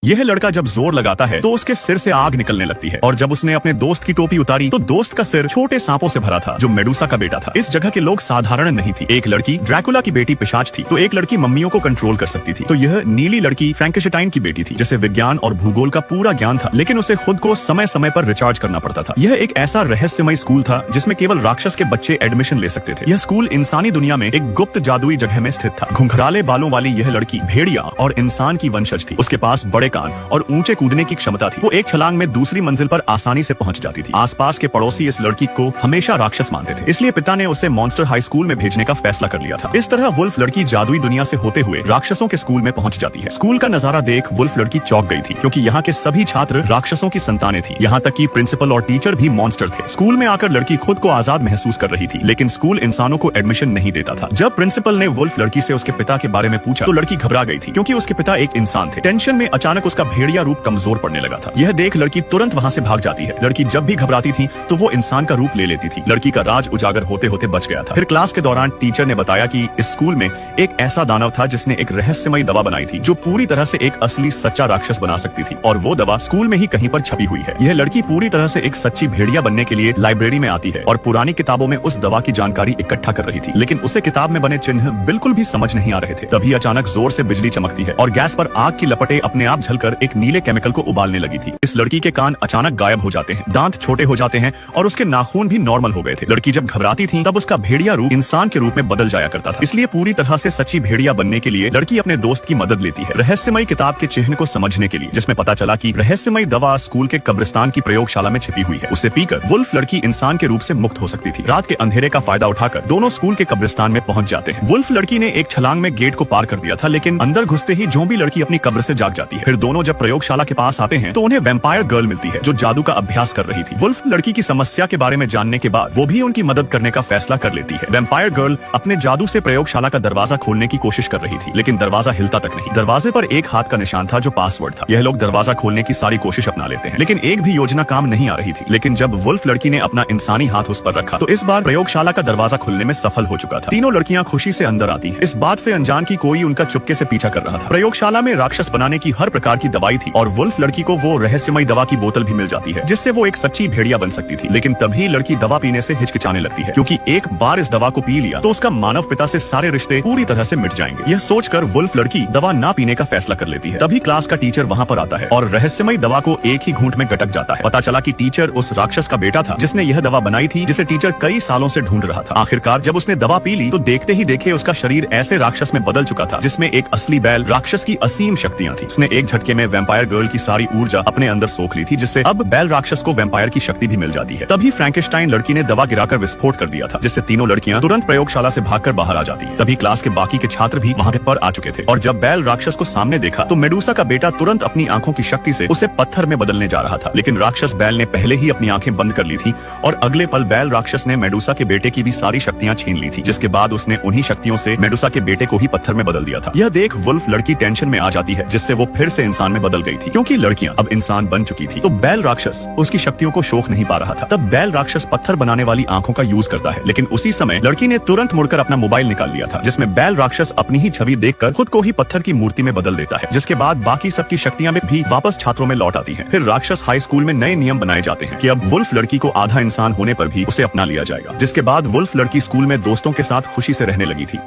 यह लड़का जब जोर लगाता है तो उसके सिर से आग निकलने लगती है, और जब उसने अपने दोस्त की टोपी उतारी तो दोस्त का सिर छोटे सांपों से भरा था जो मेडुसा का बेटा था। इस जगह के लोग साधारण नहीं थी। एक लड़की ड्रैकुला की बेटी पिशाच थी, तो एक लड़की मम्मियों को कंट्रोल कर सकती थी, तो यह नीली लड़की फ्रैंकेनस्टाइन की बेटी थी जिसे विज्ञान और भूगोल का पूरा ज्ञान था, लेकिन उसे खुद को समय समय पर रिचार्ज करना पड़ता था। यह एक ऐसा रहस्यमय स्कूल था जिसमें केवल राक्षस के बच्चे एडमिशन ले सकते थे। यह स्कूल इंसानी दुनिया में एक गुप्त जादुई जगह में स्थित था। घुंघराले बालों वाली यह लड़की भेड़िया और इंसान की वंशज थी। उसके पास बड़े कान और ऊंचे कूदने की क्षमता थी। वो एक छलांग में दूसरी मंजिल पर आसानी से पहुंच जाती थी। आसपास के पड़ोसी इस लड़की को हमेशा राक्षस मानते थे, इसलिए पिता ने उसे मॉन्स्टर हाई स्कूल में भेजने का फैसला कर लिया था। इस तरह वुल्फ लड़की जादुई दुनिया से होते हुए राक्षसों के स्कूल में पहुंच जाती है। स्कूल का नजारा देख वुल्फ लड़की चौंक गई थी, क्योंकि यहाँ के सभी छात्र राक्षसों की संतानें थी। यहाँ तक कि प्रिंसिपल और टीचर भी मॉन्स्टर थे। स्कूल में आकर लड़की खुद को आजाद महसूस कर रही थी, लेकिन स्कूल इंसानों को एडमिशन नहीं देता था। जब प्रिंसिपल ने वुल्फ लड़की से उसके पिता के बारे में पूछा तो लड़की घबरा गई थी, क्योंकि उसके पिता एक इंसान थे। टेंशन में अचानक उसका भेड़िया रूप कमजोर पड़ने लगा था। यह देख लड़की तुरंत वहाँ से भाग जाती है। लड़की जब भी घबराती थी तो वो इंसान का रूप ले लेती थी। लड़की का राज उजागर होते होते बच गया था। फिर क्लास के दौरान टीचर ने बताया कि इस स्कूल में एक ऐसा दानव था जिसने एक रहस्यमय दवा बनाई थी जो पूरी तरह से एक असली सच्चा राक्षस बना सकती थी, और वो दवा स्कूल में ही कहीं पर छपी हुई है। यह लड़की पूरी तरह से एक सच्ची भेड़िया बनने के लिए लाइब्रेरी में आती है और पुरानी किताबों में उस दवा की जानकारी इकट्ठा कर रही थी, लेकिन उसे किताब में बने चिन्ह बिल्कुल भी समझ नहीं आ रहे थे। तभी अचानक जोर से बिजली चमकती है और गैस पर आग की लपटें अपने आप झलकर एक नीले केमिकल को उबालने लगी थी। इस लड़की के कान अचानक गायब हो जाते हैं, दांत छोटे हो जाते हैं और उसके नाखून भी नॉर्मल हो गए थे। लड़की जब घबराती थी तब उसका भेड़िया रूप इंसान के रूप में बदल जाया करता था। इसलिए पूरी तरह से सच्ची भेड़िया बनने के लिए लड़की अपने दोस्त की मदद लेती है रहस्यमय किताब के चिन्ह को समझने के लिए, जिसमें पता चला कि रहस्यमय दवा स्कूल के कब्रिस्तान की प्रयोगशाला में छिपी हुई है। उसे पीकर वुल्फ लड़की इंसान के रूप से मुक्त हो सकती थी। रात के अंधेरे का फायदा उठाकर दोनों स्कूल के कब्रिस्तान में पहुंच जाते हैं। वुल्फ लड़की ने एक छलांग में गेट को पार कर दिया था, लेकिन अंदर घुसते ही जोम्बी लड़की अपनी कब्र से जाग जाती है। फिर दोनों जब प्रयोगशाला के पास आते हैं तो उन्हें वैम्पायर गर्ल मिलती है जो जादू का अभ्यास कर रही थी। वुल्फ लड़की की समस्या के बारे में जानने के बाद वो भी उनकी मदद करने का फैसला कर लेती है। वैम्पायर गर्ल अपने जादू से प्रयोगशाला का दरवाजा खोलने की कोशिश कर रही थी, लेकिन दरवाजा हिलता तक नहीं। दरवाजे पर एक हाथ का निशान था जो पासवर्ड था। यह लोग दरवाजा खोलने की सारी कोशिश अपना लेते हैं, लेकिन एक भी योजना काम नहीं आ रही थी। लेकिन जब वुल्फ लड़की ने अपना इंसानी हाथ उस पर रखा तो इस बार प्रयोगशाला का दरवाजा खुलने में सफल हो चुका था। तीनों लड़कियां खुशी से अंदर आती हैं, इस बात से अनजान की कोई उनका चुपके से पीछा कर रहा था। प्रयोगशाला में राक्षस बनाने की हर प्रकार की दवाई थी और वुल्फ लड़की को वो रहस्यमय दवा की बोतल भी मिल जाती है जिससे वो एक सच्ची भेड़िया बन सकती थी। लेकिन तभी लड़की दवा पीने से हिचकिचाने लगती है, क्योंकि एक बार इस दवा को पी लिया तो उसका मानव पिता से सारे रिश्ते पूरी तरह से मिट जाएंगे। यह सोचकर वुल्फ लड़की दवा ना पीने का फैसला कर लेती है। तभी क्लास का टीचर वहाँ पर आता है और रहस्यमय दवा को एक ही घूंट में गटक जाता है। पता चला कि टीचर उस राक्षस का बेटा था जिसने यह दवा बनाई थी, जिसे टीचर कई सालों से ढूंढ रहा था। आखिरकार जब उसने दवा पी ली तो देखते ही देखे उसका शरीर ऐसे राक्षस में बदल चुका था जिसमें एक असली बैल राक्षस की असीम शक्तियां थी। उसने एक झटके में वैम्पायर गर्ल की सारी ऊर्जा अपने अंदर सोख ली थी, जिससे अब बैल राक्षस को वैम्पायर की शक्ति भी मिल जाती है। तभी फ्रैंकेनस्टाइन लड़की ने दवा गिराकर विस्फोट कर दिया था, जिससे तीनों लड़कियां तुरंत प्रयोगशाला से भागकर बाहर आ जाती। तभी क्लास के बाकी के छात्र भी वहां पर आ चुके थे, और जब बैल राक्षस को सामने देखा तो मेडुसा का बेटा तुरंत अपनी आंखों की शक्ति से उसे पत्थर में बदलने जा रहा था। लेकिन राक्षस बैल ने पहले ही अपनी आंखें बंद कर ली थी और अगले पल बैल राक्षस ने मेडुसा के बेटे की भी सारी शक्तियां छीन ली थी, जिसके बाद उसने उन्हीं शक्तियों से मेडुसा के बेटे को ही पत्थर में बदल दिया था। यह देख वुल्फ लड़की टेंशन में आ जाती है, जिससे वो फिर से इंसान में बदल गई थी। क्योंकि लड़कियां अब इंसान बन चुकी थी तो बैल राक्षस उसकी शक्तियों को सोख नहीं पा रहा था। तब बैल राक्षस पत्थर बनाने वाली आंखों का यूज करता है, लेकिन उसी समय लड़की ने तुरंत मुड़कर अपना मोबाइल निकाल लिया था, जिसमें बैल राक्षस अपनी ही छवि देखकर खुद को ही पत्थर की मूर्ति में बदल देता है। जिसके बाद बाकी सबकी शक्तियां भी वापस छात्रों में लौट आती हैं। फिर राक्षस हाई स्कूल में नए नियम बनाए जाते हैं कि अब वुल्फ लड़की को आधा इंसान होने पर भी उसे अपना लिया जाएगा, जिसके बाद वुल्फ लड़की स्कूल में दोस्तों के साथ खुशी से रहने लगी थी।